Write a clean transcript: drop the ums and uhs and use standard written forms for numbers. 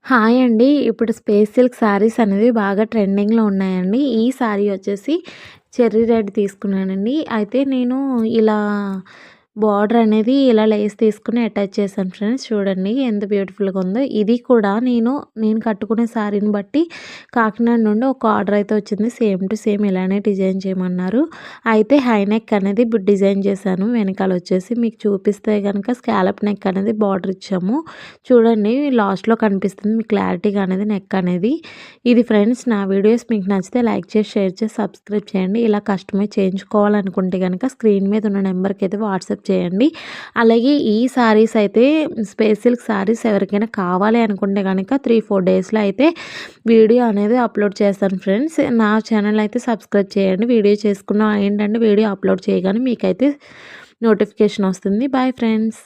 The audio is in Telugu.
హాయ్ అండి. ఇప్పుడు స్పేస్ సిల్క్ శారీస్ అనేవి బాగా ట్రెండింగ్‌లో ఉన్నాయండి. ఈ శారీ వచ్చేసి చెర్రీ రెడ్ తీసుకున్నానండి. అయితే నేను ఇలా బార్డర్ అనేది ఇలా లేస్ తీసుకొని అటాచ్ చేశాను ఫ్రెండ్స్. చూడండి ఎంత బ్యూటిఫుల్‌గా ఉందో. ఇది కూడా నేను కట్టుకునే శారీని బట్టి కాకినాడ నుండి ఒక ఆర్డర్ అయితే వచ్చింది. సేమ్ టు సేమ్ ఇలానే డిజైన్ చేయమన్నారు. అయితే హై నెక్ అనేది డిజైన్ చేశాను. వెనకాల వచ్చేసి మీకు చూపిస్తే గనక స్కాలప్ నెక్ అనేది బార్డర్ ఇచ్చాము. చూడండి లాస్ట్‌లో కనిపిస్తుంది మీకు క్లారిటీగా అనేది నెక్ అనేది. ఇది ఫ్రెండ్స్ నా వీడియోస్ మీకు నచ్చితే లైక్ చేసి, షేర్ చేసి, సబ్స్క్రైబ్ చేయండి. ఇలా కస్టమైజ్ చేయించుకోవాలనుకుంటే గనక స్క్రీన్ మీద ఉన్న నెంబర్‌కి అయితే వాట్సాప్ చేయండి. అలాగే ఈ శారీస్ అయితే స్పేస్ సిల్క్ శారీస్ ఎవరికైనా కావాలి అనుకుంటే గనక 3, 4 డేస్‌లో అయితే వీడియో అనేది అప్లోడ్ చేస్తాను ఫ్రెండ్స్. నా ఛానల్ అయితే సబ్స్క్రైబ్ చేయండి. వీడియో చేసుకున్న ఏంటంటే వీడియో అప్లోడ్ చేయగానే మీకైతే నోటిఫికేషన్ వస్తుంది. Bye friends.